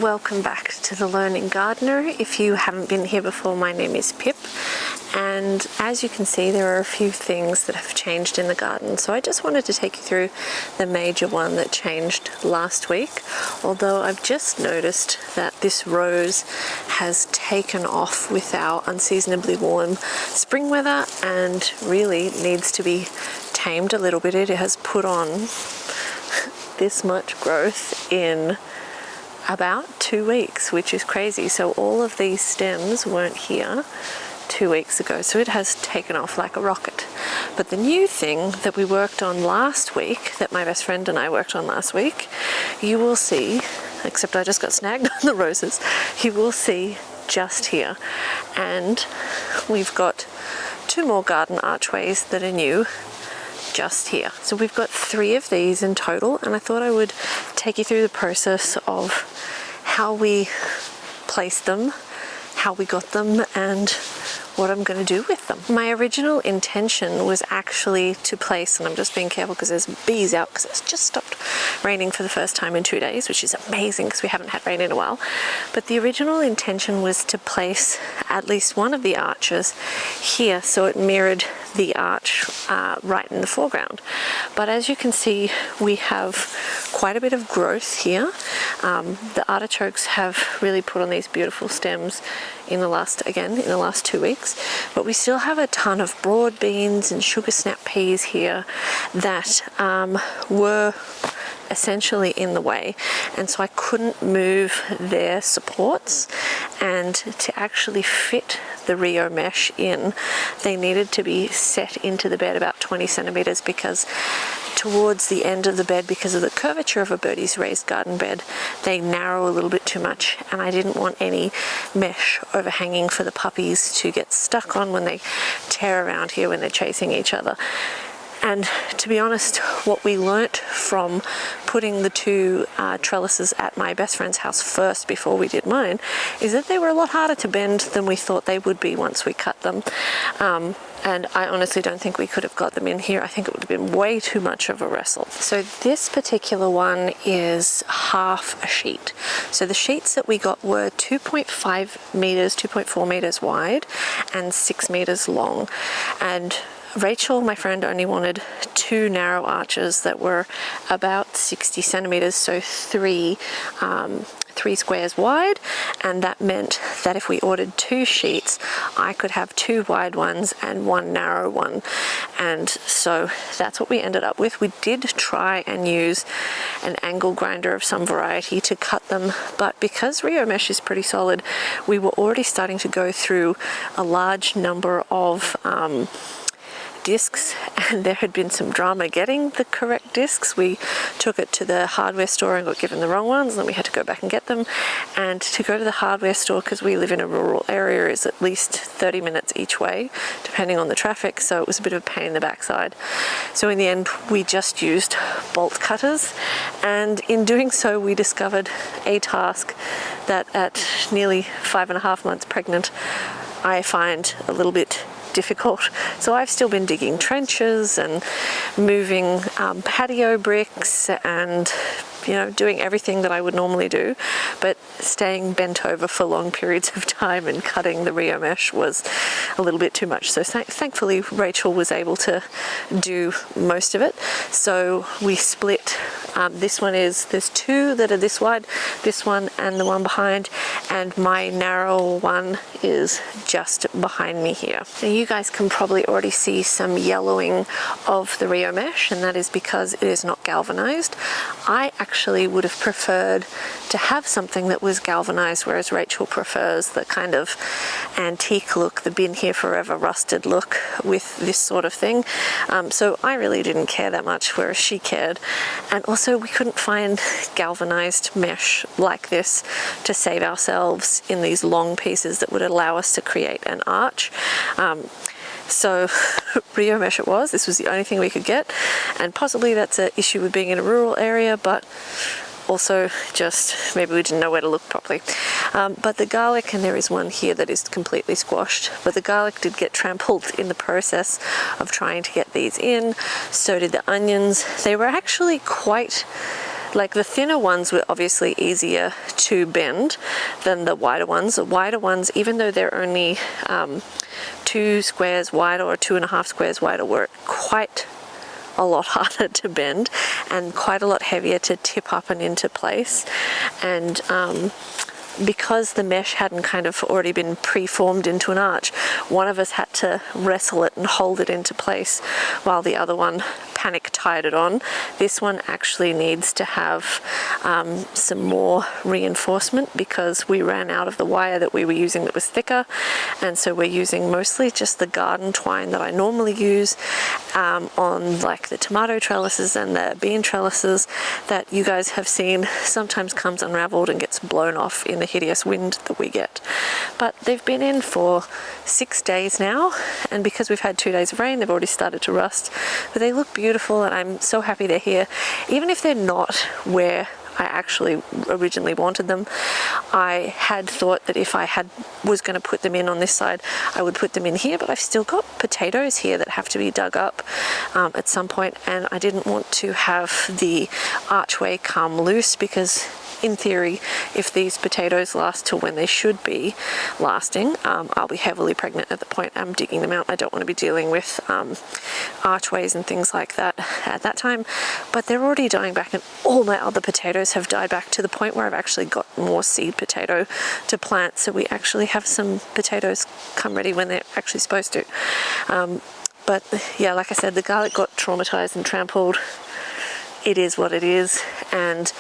Welcome back to The Learning Gardener. If you haven't been here before, my name is Pip, and as you can see there are a few things that have changed in the garden, so I just wanted to take you through the major one that changed last week. Although I've just noticed that this rose has taken off with our unseasonably warm spring weather and really needs to be tamed a little bit. It has put on this much growth in about 2 weeks, which is crazy. So all of these stems weren't here 2 weeks ago, so it has taken off like a rocket. But the new thing that we worked on last week, that my best friend and I worked on last week, you will see, except I just got snagged on the roses, you will see just here. And we've got 2 more garden archways that are new just here. So we've got 3 of these in total, and I thought I would take you through the process of how we placed them, how we got them, and what I'm going to do with them. My original intention was actually to place, and I'm just being careful because there's bees out because it's just stopped raining for the first time in 2 days, which is amazing because we haven't had rain in a while. But the original intention was to place at least one of the arches here so it mirrored the arch right in the foreground. But as you can see, we have quite a bit of growth here. The artichokes have really put on these beautiful stems in the last 2 weeks, but we still have a ton of broad beans and sugar snap peas here that were essentially in the way, and so I couldn't move their supports, and to actually fit the Rio mesh in, they needed to be set into the bed about 20 centimeters because towards the end of the bed, because of the curvature of a birdie's raised garden bed, they narrow a little bit too much, and I didn't want any mesh overhanging for the puppies to get stuck on when they tear around here when they're chasing each other. And to be honest, what we learnt from putting the 2 trellises at my best friend's house first before we did mine is that they were a lot harder to bend than we thought they would be once we cut them. And I honestly don't think we could have got them in here. I think it would have been way too much of a wrestle. So this particular one is half a sheet. So the sheets that we got were 2.5 meters, 2.4 meters wide and 6 meters long. And Rachel, my friend, only wanted 2 narrow arches that were about 60 centimeters, so 3 squares wide, and that meant that if we ordered 2 sheets, I could have 2 wide ones and 1 narrow one. And so that's what we ended up with. We did try and use an angle grinder of some variety to cut them, but because Rio mesh is pretty solid, we were already starting to go through a large number of discs, and there had been some drama getting the correct discs. We took it to the hardware store and got given the wrong ones, and then we had to go back and get them. And to go to the hardware store, because we live in a rural area, is at least 30 minutes each way, depending on the traffic, so it was a bit of a pain in the backside. So in the end, we just used bolt cutters, and in doing so, we discovered a task that at nearly 5.5 months pregnant, I find a little bit difficult. So I've still been digging trenches and moving patio bricks and doing everything that I would normally do, but staying bent over for long periods of time and cutting the Rio mesh was a little bit too much. So thankfully Rachel was able to do most of it. So we split. There's 2 that are this wide, this one and the one behind, and my narrow one is just behind me here. Now you guys can probably already see some yellowing of the Rio mesh, and that is because it is not galvanized. I actually would have preferred to have something that was galvanized, whereas Rachel prefers the kind of antique look, the been here forever rusted look with this sort of thing. So I really didn't care that much, whereas she cared. And also we couldn't find galvanized mesh like this to save ourselves in these long pieces that would allow us to create an arch. So Rio mesh it was. This was the only thing we could get, and possibly that's an issue with being in a rural area, but also just maybe we didn't know where to look properly. But the garlic, and there is one here that is completely squashed, but the garlic did get trampled in the process of trying to get these in. So did the onions. They were actually quite like the thinner ones were obviously easier to bend than the wider ones. The wider ones, even though they're only 2 squares wider or 2.5 squares wider, were quite a lot harder to bend and quite a lot heavier to tip up and into place. And because the mesh hadn't kind of already been pre-formed into an arch, one of us had to wrestle it and hold it into place while the other one panic tied it on. This one actually needs to have some more reinforcement because we ran out of the wire that we were using that was thicker, and so we're using mostly just the garden twine that I normally use on like the tomato trellises and the bean trellises that you guys have seen sometimes comes unraveled and gets blown off in the hideous wind that we get. But they've been in for 6 days now, and because we've had 2 days of rain, they've already started to rust, but they look beautiful and I'm so happy they're here. Even if they're not where I actually originally wanted them, I had thought that if I was going to put them in on this side, I would put them in here, but I've still got potatoes here that have to be dug up at some point, and I didn't want to have the archway come loose because in theory, if these potatoes last till when they should be lasting, I'll be heavily pregnant at the point I'm digging them out. I don't want to be dealing with archways and things like that at that time, but they're already dying back, and all my other potatoes have died back to the point where I've actually got more seed potato to plant, so we actually have some potatoes come ready when they're actually supposed to. But yeah, like I said, the garlic got traumatized and trampled. It is what it is, and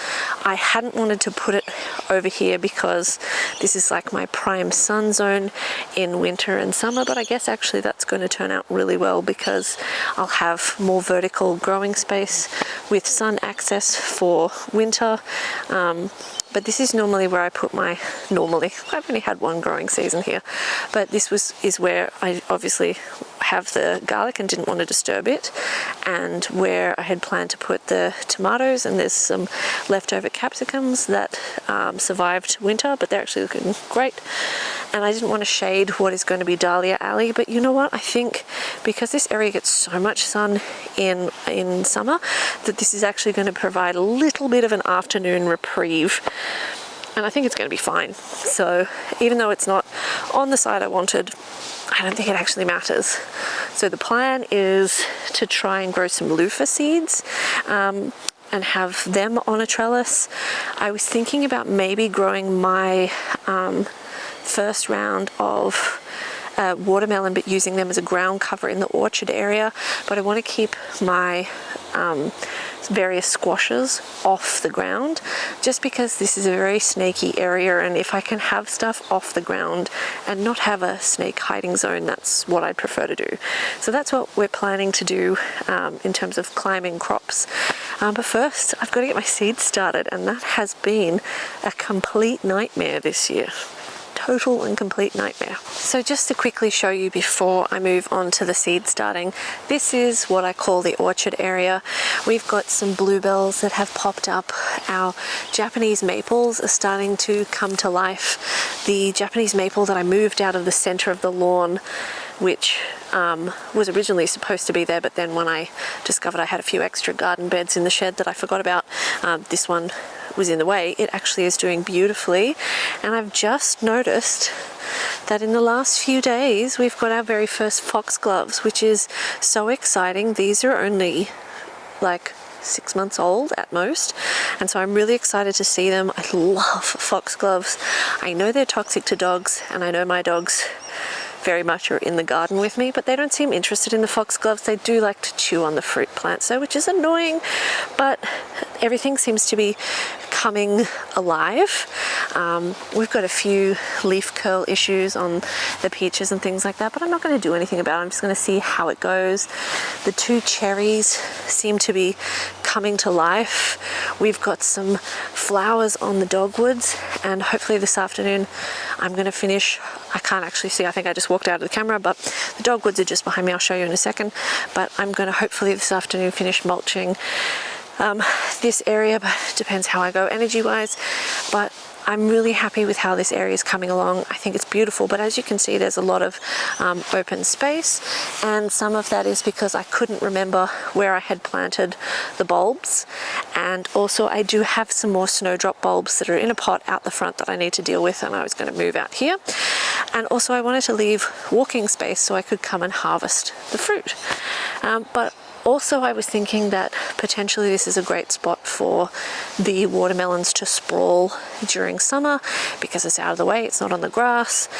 I hadn't wanted to put it over here because this is like my prime sun zone in winter and summer, but I guess actually that's going to turn out really well because I'll have more vertical growing space with sun access for winter. But this is normally where I put I've only had one growing season here, but this is where I obviously have the garlic and didn't want to disturb it, and where I had planned to put the tomatoes, and there's some leftover capsicums that survived winter, but they're actually looking great. And I didn't want to shade what is going to be Dahlia Alley, but you know what, I think because this area gets so much sun in summer that this is actually going to provide a little bit of an afternoon reprieve, and I think it's going to be fine. So even though it's not on the side I wanted, I don't think it actually matters. So the plan is to try and grow some loofah seeds and have them on a trellis. I was thinking about maybe growing my first round of watermelon, but using them as a ground cover in the orchard area, but I want to keep my various squashes off the ground just because this is a very snaky area, and if I can have stuff off the ground and not have a snake hiding zone, that's what I'd prefer to do. So that's what we're planning to do in terms of climbing crops. But first I've got to get my seeds started, and that has been a complete nightmare this year. Total and complete nightmare. So just to quickly show you before I move on to the seed starting, this is what I call the orchard area. We've got some bluebells that have popped up. Our Japanese maples are starting to come to life. The Japanese maple that I moved out of the center of the lawn, which was originally supposed to be there, but then when I discovered I had a few extra garden beds in the shed that I forgot about, this one was in the way. It actually is doing beautifully, and I've just noticed that in the last few days we've got our very first foxgloves, which is so exciting. These are only like 6 months old at most, and so I'm really excited to see them. I love foxgloves. I know they're toxic to dogs, and I know my dogs very much are in the garden with me, but they don't seem interested in the foxgloves. They do like to chew on the fruit plants, so which is annoying, but everything seems to be coming alive. We've got a few leaf curl issues on the peaches and things like that, but I'm not going to do anything about it. I'm just going to see how it goes. The 2 cherries seem to be coming to life. We've got some flowers on the dogwoods, and hopefully this afternoon I'm going to finish. I can't actually see, I think I just walked out of the camera, but the dogwoods are just behind me. I'll show you in a second, but I'm going to hopefully this afternoon finish mulching this area, but it depends how I go energy wise. But I'm really happy with how this area is coming along. I think it's beautiful, but as you can see, there's a lot of open space, and some of that is because I couldn't remember where I had planted the bulbs. And also I do have some more snowdrop bulbs that are in a pot out the front that I need to deal with, and I was going to move out here. And also I wanted to leave walking space so I could come and harvest the fruit. But also I was thinking that potentially this is a great spot for the watermelons to sprawl during summer because it's out of the way, it's not on the grass.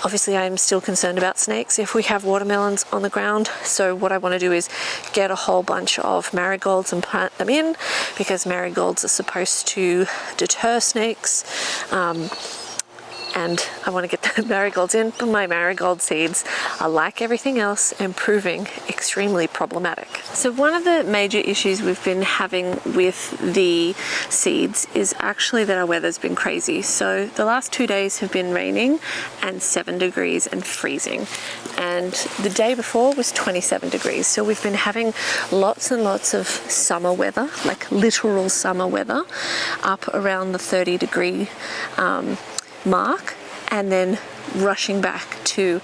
Obviously I'm still concerned about snakes if we have watermelons on the ground, so what I want to do is get a whole bunch of marigolds and plant them in, because marigolds are supposed to deter snakes. And I want to get the marigolds in, but my marigold seeds are, like everything else, and proving extremely problematic. So one of the major issues we've been having with the seeds is actually that our weather's been crazy. So the last 2 days have been raining and 7 degrees and freezing. And the day before was 27 degrees. So we've been having lots and lots of summer weather, like literal summer weather, up around the 30-degree mark, and then rushing back to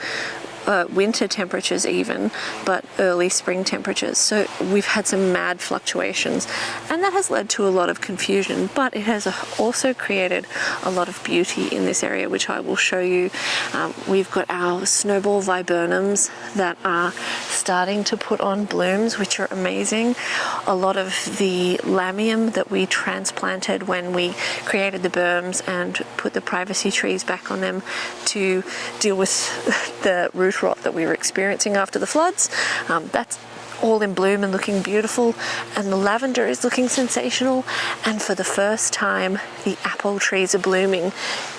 winter temperatures even, but early spring temperatures. So we've had some mad fluctuations, and that has led to a lot of confusion, but it has also created a lot of beauty in this area, which I will show you. We've got our snowball viburnums that are starting to put on blooms, which are amazing. A lot of the lamium that we transplanted when we created the berms and put the privacy trees back on them to deal with the root rot that we were experiencing after the floods, that's all in bloom and looking beautiful, and the lavender is looking sensational, and for the first time the apple trees are blooming.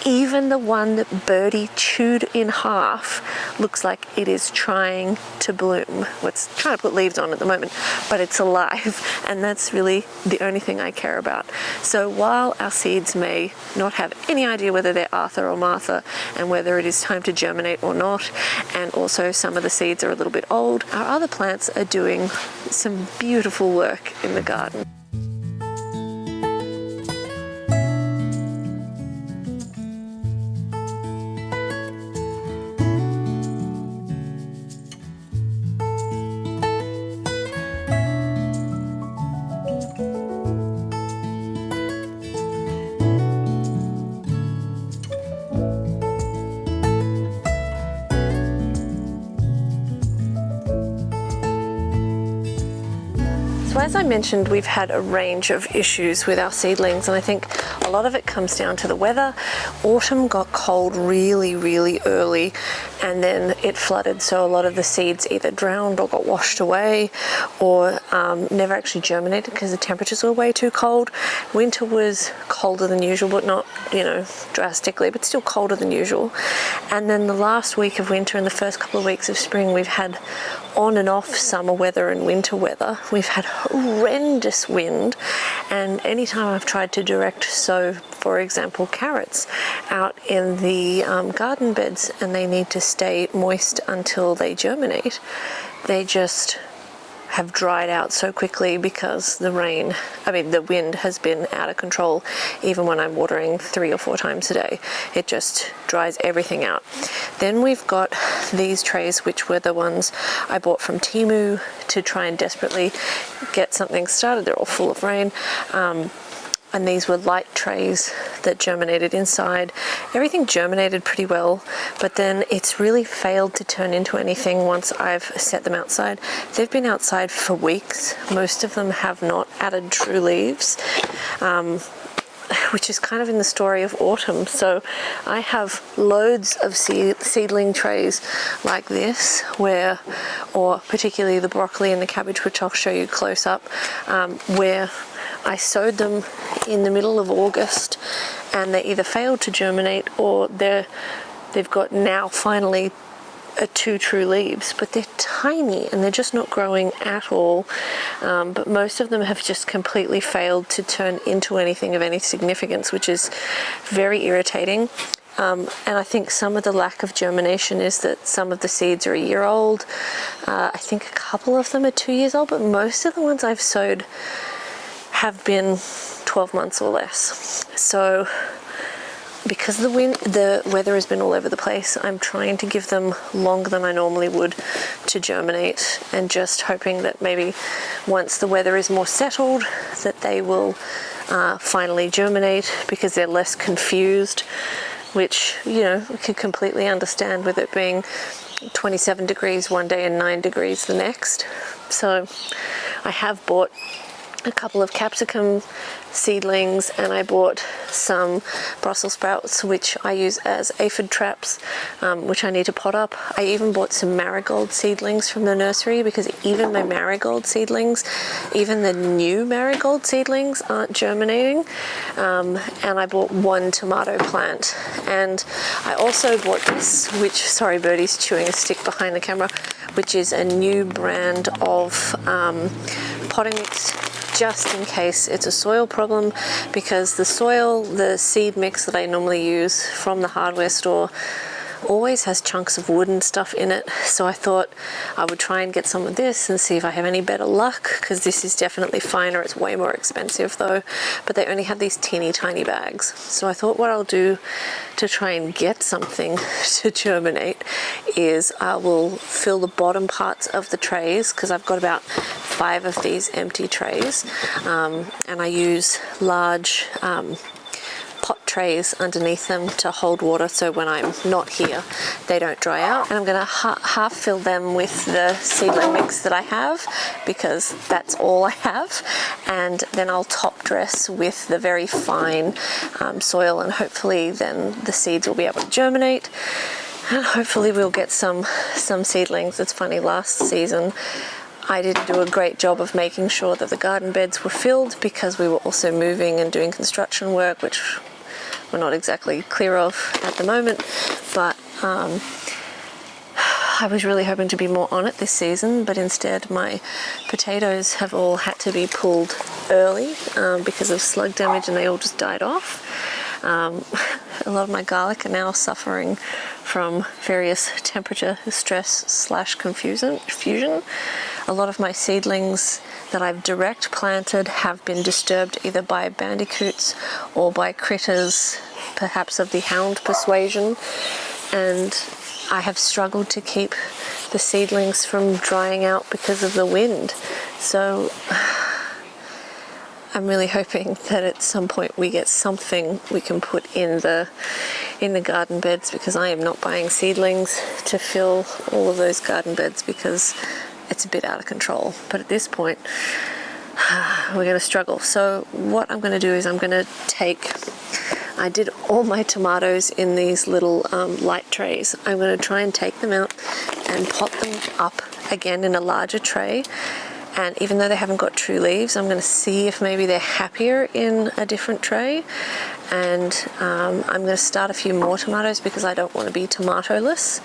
Even the one that Birdie chewed in half looks like it is trying to bloom. Well, it's trying to put leaves on at the moment, but it's alive, and that's really the only thing I care about. So while our seeds may not have any idea whether they're Arthur or Martha and whether it is time to germinate or not, and also some of the seeds are a little bit old, our other plants are doing some beautiful work in the garden. So as I mentioned, we've had a range of issues with our seedlings, and I think a lot of it comes down to the weather. Autumn got cold really, really early, and then it flooded, so a lot of the seeds either drowned or got washed away, or never actually germinated because the temperatures were way too cold. Winter was colder than usual, but not, drastically, but still colder than usual. And then the last week of winter and the first couple of weeks of spring, we've had on and off summer weather and winter weather. We've had horrendous wind, and anytime I've tried to direct sow, for example, carrots out in the garden beds, and they need to stay moist until they germinate, they just have dried out so quickly because the wind has been out of control. Even when I'm watering 3 or 4 times a day, it just dries everything out. Then we've got these trays, which were the ones I bought from Temu to try and desperately get something started. They're all full of rain. And these were light trays that germinated inside. Everything germinated pretty well, but then it's really failed to turn into anything once I've set them outside. They've been outside for weeks. Most of them have not added true leaves, which is kind of in the story of autumn. So I have loads of seedling trays like this, or particularly the broccoli and the cabbage, which I'll show you close up, where I sowed them in the middle of August, and they either failed to germinate or they've got now finally 2 true leaves, but they're tiny and they're just not growing at all. But most of them have just completely failed to turn into anything of any significance, which is very irritating. And I think some of the lack of germination is that some of the seeds are a year old. I think a couple of them are 2 years old, but most of the ones I've sowed have been 12 months or less. So because the weather has been all over the place, I'm trying to give them longer than I normally would to germinate, and just hoping that maybe once the weather is more settled that they will finally germinate, because they're less confused, which, you know, I can completely understand with it being 27 degrees one day and 9 degrees the next. So I have bought a couple of capsicum seedlings, and I bought some Brussels sprouts which I use as aphid traps, which I need to pot up. I even bought some marigold seedlings from the nursery, because even my marigold seedlings, even the new marigold seedlings, aren't germinating. And I bought one tomato plant, and I also bought this, which, sorry, Birdie's chewing a stick behind the camera, which is a new brand of potting mix, just in case it's a soil problem, because the seed mix that I normally use from the hardware store always has chunks of wood and stuff in it. So I thought I would try and get some of this and see if I have any better luck, because this is definitely finer. It's way more expensive though, but they only had these teeny tiny bags. So I thought what I'll do to try and get something to germinate is I will fill the bottom parts of the trays, because I've got about 5 of these empty trays, and I use large pot trays underneath them to hold water, so when I'm not here they don't dry out. And I'm going to half fill them with the seedling mix that I have, because that's all I have, and then I'll top dress with the very fine soil, and hopefully then the seeds will be able to germinate, and hopefully we'll get some seedlings. It's funny, last season I didn't do a great job of making sure that the garden beds were filled, because we were also moving and doing construction work, which we're not exactly clear of at the moment, but I was really hoping to be more on it this season, but instead my potatoes have all had to be pulled early because of slug damage, and they all just died off. A lot of my garlic are now suffering from various temperature stress / confusion. A lot of my seedlings that I've direct planted have been disturbed either by bandicoots or by critters, perhaps of the hound persuasion, and I have struggled to keep the seedlings from drying out because of the wind. So I'm really hoping that at some point we get something we can put in the garden beds, because I am not buying seedlings to fill all of those garden beds, because it's a bit out of control. But at this point we're going to struggle. So what I'm going to do is I did all my tomatoes in these little light trays. I'm going to try and take them out and pot them up again in a larger tray. And even though they haven't got true leaves, I'm going to see if maybe they're happier in a different tray. And I'm going to start a few more tomatoes, because I don't want to be tomatoless.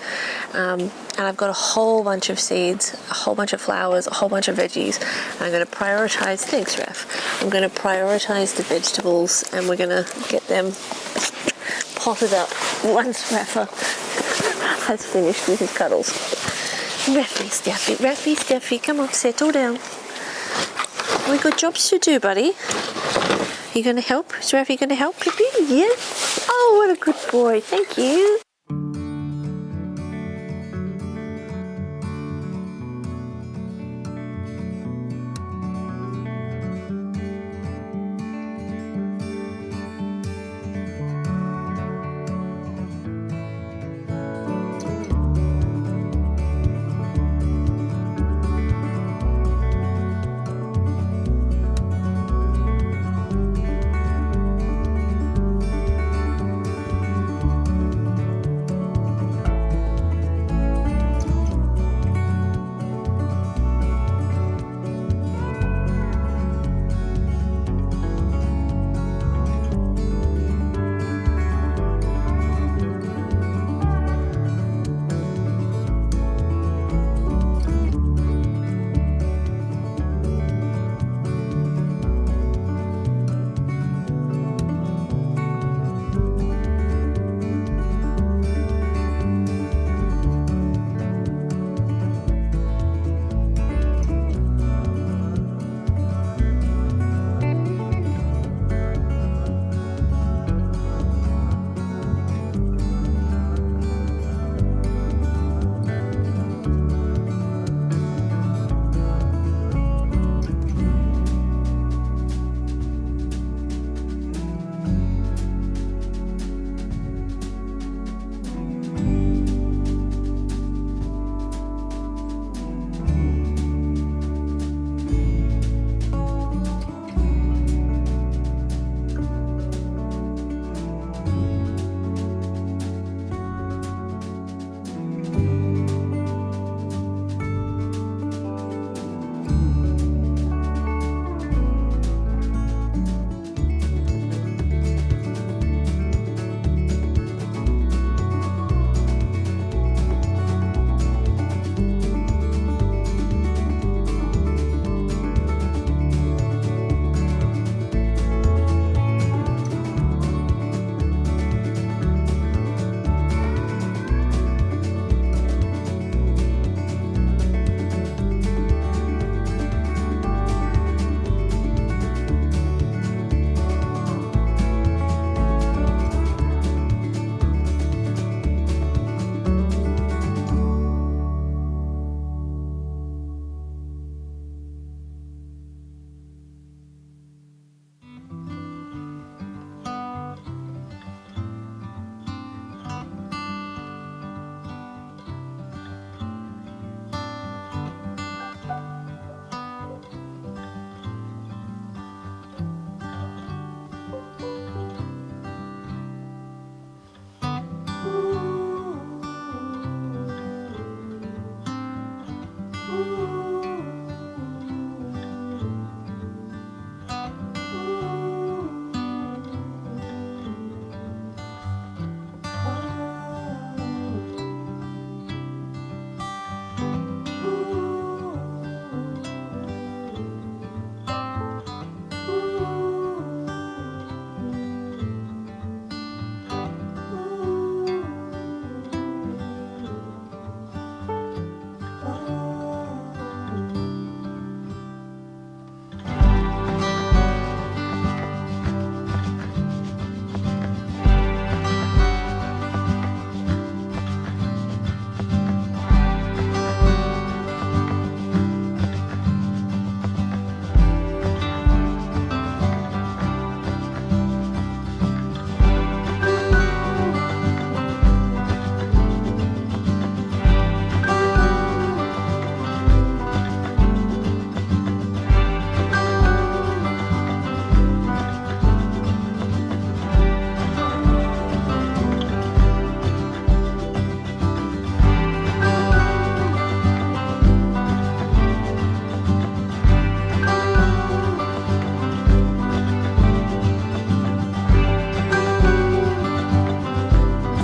And I've got a whole bunch of seeds, a whole bunch of flowers, a whole bunch of veggies. I'm going to prioritize, thanks Ref, I'm going to prioritize the vegetables, and we're going to get them potted up once Rafa has finished with his cuddles. Raffy, Steffi, come on, settle down. We got jobs to do, buddy. You going to help? Is Raffy going to help, Pippi? Yeah? Oh, what a good boy. Thank you.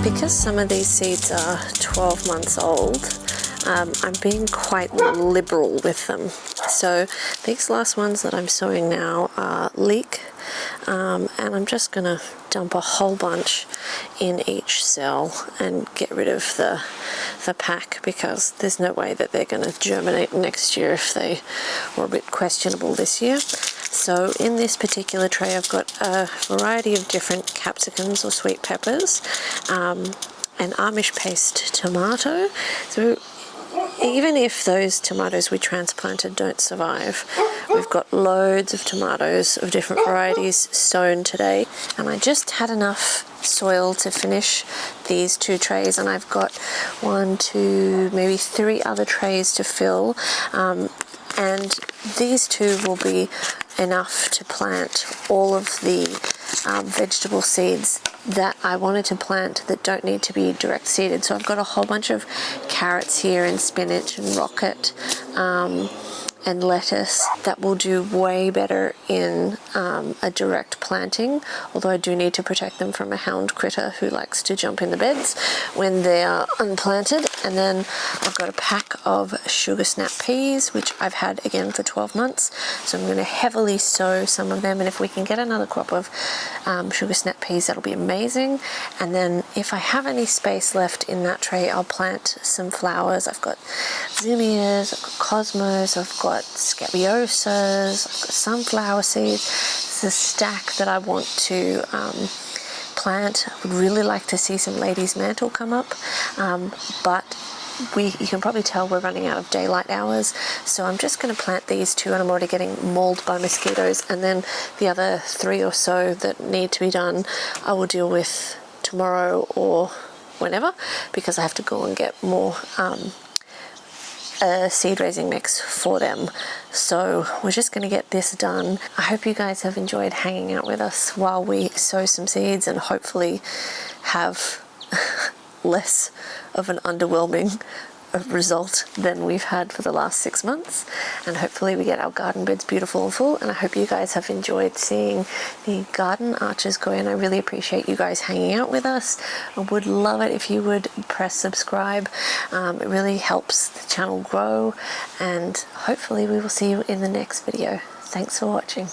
Because some of these seeds are 12 months old, I'm being quite liberal with them. So these last ones that I'm sowing now are leek, and I'm just going to dump a whole bunch in each cell and get rid of the pack, because there's no way that they're going to germinate next year if they were a bit questionable this year. So in this particular tray I've got a variety of different capsicums or sweet peppers, an Amish paste tomato. So even if those tomatoes we transplanted don't survive, we've got loads of tomatoes of different varieties sown today. And I just had enough soil to finish these 2 trays, and I've got 1, 2, maybe 3 other trays to fill. And these 2 will be enough to plant all of the vegetable seeds that I wanted to plant that don't need to be direct seeded. So I've got a whole bunch of carrots here and spinach and rocket and lettuce that will do way better in a direct planting, although I do need to protect them from a hound critter who likes to jump in the beds when they are unplanted. And then I've got a pack of sugar snap peas, which I've had again for 12 months, so I'm going to heavily sow some of them, and if we can get another crop of sugar snap peas, that'll be amazing. And then if I have any space left in that tray, I'll plant some flowers. I've got zinnias, I've got cosmos, I've got scabiosas, I've got sunflower seeds. It's a stack that I want to plant. I would really like to see some ladies' mantle come up, but you can probably tell we're running out of daylight hours, so I'm just going to plant these 2, and I'm already getting mauled by mosquitoes. And then the other 3 or so that need to be done I will deal with tomorrow or whenever, because I have to go and get more seed raising mix for them. So we're just going to get this done. I hope you guys have enjoyed hanging out with us while we sow some seeds, and hopefully have less of an underwhelming result than we've had for the last 6 months, and hopefully we get our garden beds beautiful and full. And I hope you guys have enjoyed seeing the garden arches go in. I really appreciate you guys hanging out with us. I would love it if you would press subscribe. It really helps the channel grow, and hopefully we will see you in the next video. Thanks for watching.